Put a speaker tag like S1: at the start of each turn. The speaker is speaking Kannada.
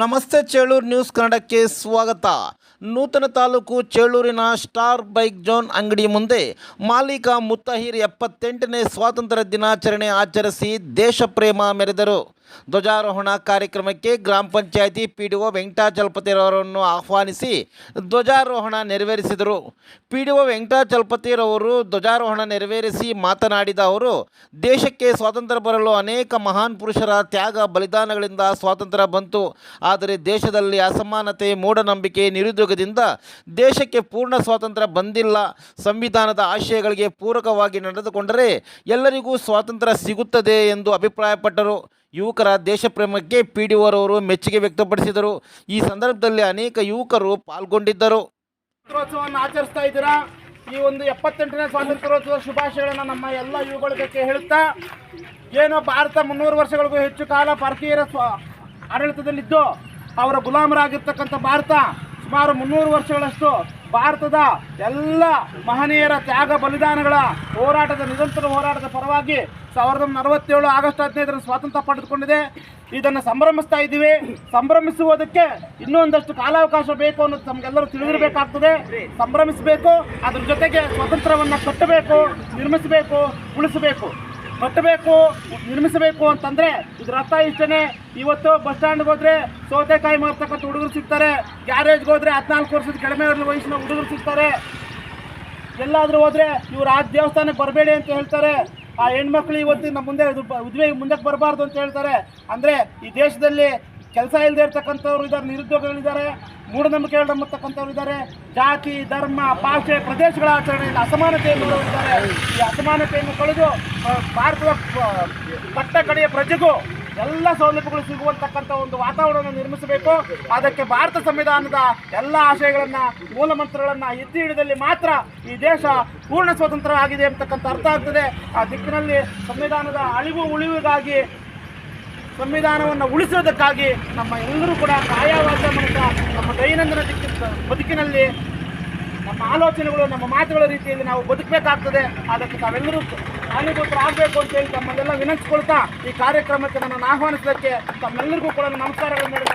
S1: ನಮಸ್ತೆ ಚೇಳೂರು ನ್ಯೂಸ್ ಕನ್ನಡಕ್ಕೆ ಸ್ವಾಗತ. ನೂತನ ತಾಲೂಕು ಚೇಳೂರಿನ ಸ್ಟಾರ್ ಬೈಕ್ ಝೋನ್ ಅಂಗಡಿ ಮುಂದೆ ಮಾಲೀಕ ಮುತ್ತಹೀರ್ 78ನೇ ಸ್ವಾತಂತ್ರ್ಯ ದಿನಾಚರಣೆ ಆಚರಿಸಿ ದೇಶ ಪ್ರೇಮ ಮೆರೆದರು. ಧ್ವಜಾರೋಹಣ ಕಾರ್ಯಕ್ರಮಕ್ಕೆ ಗ್ರಾಮ ಪಂಚಾಯಿತಿ ಪಿಡಿಒ ವೆಂಕಟಾಚಲಪತಿರವರನ್ನು ಆಹ್ವಾನಿಸಿ ಧ್ವಜಾರೋಹಣ ನೆರವೇರಿಸಿದರು. ಪಿಡಿಒ ವೆಂಕಟಾಚಲಪತಿರವರು ಧ್ವಜಾರೋಹಣ ನೆರವೇರಿಸಿ ಮಾತನಾಡಿದ ಅವರು, ದೇಶಕ್ಕೆ ಸ್ವಾತಂತ್ರ್ಯ ಬರಲು ಅನೇಕ ಮಹಾನ್ ಪುರುಷರ ತ್ಯಾಗ ಬಲಿದಾನಗಳಿಂದ ಸ್ವಾತಂತ್ರ್ಯ ಬಂತು. ಆದರೆ ದೇಶದಲ್ಲಿ ಅಸಮಾನತೆ, ಮೂಢನಂಬಿಕೆ, ನಿರುದ್ಯೋಗದಿಂದ ದೇಶಕ್ಕೆ ಪೂರ್ಣ ಸ್ವಾತಂತ್ರ್ಯ ಬಂದಿಲ್ಲ. ಸಂವಿಧಾನದ ಆಶಯಗಳಿಗೆ ಪೂರಕವಾಗಿ ನಡೆದುಕೊಂಡರೆ ಎಲ್ಲರಿಗೂ ಸ್ವಾತಂತ್ರ್ಯ ಸಿಗುತ್ತದೆ ಎಂದು ಅಭಿಪ್ರಾಯಪಟ್ಟರು. ಯುವಕರ ದೇಶಪ್ರೇಮಕ್ಕೆ ಪಿಡಿಒರವರು ಮೆಚ್ಚುಗೆ ವ್ಯಕ್ತಪಡಿಸಿದರು. ಈ ಸಂದರ್ಭದಲ್ಲಿ ಅನೇಕ ಯುವಕರು ಪಾಲ್ಗೊಂಡಿದ್ದರು.
S2: ಸ್ವಾತಂತ್ರ್ಯೋತ್ಸವವನ್ನು ಆಚರಿಸ್ತಾ ಇದ್ದೀರಾ. ಈ ಒಂದು 78ನೇ ಸ್ವಾತಂತ್ರ್ಯೋತ್ಸವ ಶುಭಾಶಯಗಳನ್ನು ನಮ್ಮ ಎಲ್ಲ ಯುವಕರಿಗೆ ಹೇಳುತ್ತಾ, ಏನೋ ಭಾರತ 300 ವರ್ಷಗಳಿಗೂ ಹೆಚ್ಚು ಕಾಲ ಪರಕೀಯರ ಆಡಳಿತದಲ್ಲಿದ್ದು ಅವರ ಗುಲಾಮರಾಗಿರ್ತಕ್ಕಂಥ ಭಾರತ ಸುಮಾರು 300 ವರ್ಷಗಳಷ್ಟು ಭಾರತದ ಎಲ್ಲ ಮಹನೀಯರ ತ್ಯಾಗ ಬಲಿದಾನಗಳ ಹೋರಾಟದ ನಿರಂತರ ಹೋರಾಟದ ಪರವಾಗಿ 1947 ಆಗಸ್ಟ್ 15 ಸ್ವಾತಂತ್ರ್ಯ ಪಡೆದುಕೊಂಡಿದೆ. ಇದನ್ನು ಸಂಭ್ರಮಿಸ್ತಾ ಇದ್ದೀವಿ. ಸಂಭ್ರಮಿಸುವುದಕ್ಕೆ ಇನ್ನೂ ಒಂದಷ್ಟು ಕಾಲಾವಕಾಶ ಬೇಕು ಅನ್ನೋದು ತಮಗೆಲ್ಲರೂ ತಿಳಿದಿರಬೇಕಾಗ್ತದೆ. ಸಂಭ್ರಮಿಸಬೇಕು, ಅದ್ರ ಜೊತೆಗೆ ಸ್ವಾತಂತ್ರ್ಯವನ್ನು ಕಟ್ಟಬೇಕು, ನಿರ್ಮಿಸಬೇಕು, ಉಳಿಸಬೇಕು. ಕಟ್ಟಬೇಕು, ನಿರ್ಮಿಸಬೇಕು ಅಂತಂದರೆ ಇದ್ರ ಅರ್ಥ ಇಷ್ಟೇ. ಇವತ್ತು ಬಸ್ ಸ್ಟ್ಯಾಂಡ್ಗೆ ಹೋದರೆ ಸೌತೆಕಾಯಿ ಮಾರ್ತಕ್ಕಂಥ ಹುಡುಗರು ಸಿಗ್ತಾರೆ, ಗ್ಯಾರೇಜ್ಗೆ ಹೋದರೆ 14 ವರ್ಷದ ಕಡಿಮೆ ವಯಸ್ಸಿನ ಹುಡುಗರು ಸಿಗ್ತಾರೆ. ಎಲ್ಲಾದರೂ ಹೋದರೆ ಇವರು ಆ ದೇವಸ್ಥಾನಕ್ಕೆ ಬರಬೇಡಿ ಅಂತ ಹೇಳ್ತಾರೆ. ಆ ಹೆಣ್ಮಕ್ಳು ಇವತ್ತು ನಮ್ಮ ಮುಂದಕ್ಕೆ ಬರಬಾರ್ದು ಅಂತ ಹೇಳ್ತಾರೆ. ಅಂದರೆ ಈ ದೇಶದಲ್ಲಿ ಕೆಲಸ ಇಲ್ಲದೆ ಇರ್ತಕ್ಕಂಥವ್ರು ಇದ್ದಾರೆ, ನಿರುದ್ಯೋಗಗಳಿದ್ದಾರೆ, ಮೂಢನಂಬಿಕೆಗಳು ನಂಬತಕ್ಕಂಥವ್ರು ಇದ್ದಾರೆ, ಜಾತಿ, ಧರ್ಮ, ಭಾಷೆ, ಪ್ರದೇಶಗಳ ಆಚರಣೆಯಲ್ಲಿ ಅಸಮಾನತೆಯನ್ನು ಇದ್ದಾರೆ. ಈ ಅಸಮಾನತೆಯನ್ನು ಕಳೆದು ಭಾರತದ ಕಟ್ಟ ಕಡೆಯ ಪ್ರಜೆಗೂ ಎಲ್ಲ ಸೌಲಭ್ಯಗಳು ಸಿಗುವಂತಕ್ಕಂಥ ಒಂದು ವಾತಾವರಣವನ್ನು ನಿರ್ಮಿಸಬೇಕು. ಅದಕ್ಕೆ ಭಾರತ ಸಂವಿಧಾನದ ಎಲ್ಲ ಆಶಯಗಳನ್ನು, ಮೂಲ ಮಂತ್ರಗಳನ್ನು ಎತ್ತಿ ಹಿಡಿದಲ್ಲಿ ಮಾತ್ರ ಈ ದೇಶ ಪೂರ್ಣ ಸ್ವತಂತ್ರ ಆಗಿದೆ ಅಂತಕ್ಕಂಥ ಅರ್ಥ ಆಗ್ತದೆ. ಆ ದಿಕ್ಕಿನಲ್ಲಿ ಸಂವಿಧಾನದ ಅಳಿವು ಉಳಿವಿಗಾಗಿ, ಸಂವಿಧಾನವನ್ನು ಉಳಿಸೋದಕ್ಕಾಗಿ ನಮ್ಮ ಎಲ್ಲರೂ ಕೂಡ ಕಾಯವಾಚ ಮೂಲಕ ನಮ್ಮ ದೈನಂದಿನ ಬದುಕಿನಲ್ಲಿ ನಮ್ಮ ಆಲೋಚನೆಗಳು, ನಮ್ಮ ಮಾತುಗಳ ರೀತಿಯಲ್ಲಿ ನಾವು ಬದುಕಬೇಕಾಗ್ತದೆ. ಅದಕ್ಕೆ ತಾವೆಲ್ಲರೂ ಕಾರಣೀಭೂತರಾಗಬೇಕು ಅಂತೇಳಿ ತಮ್ಮನ್ನೆಲ್ಲ ವಿನಂತಿಸ್ಕೊಳ್ತಾ ಈ ಕಾರ್ಯಕ್ರಮಕ್ಕೆ ನನ್ನನ್ನು ಆಹ್ವಾನಿಸಲಿಕ್ಕೆ ತಮ್ಮೆಲ್ಲರಿಗೂ ಕೂಡ ನಮಸ್ಕಾರಗಳನ್ನು ನೀಡಿ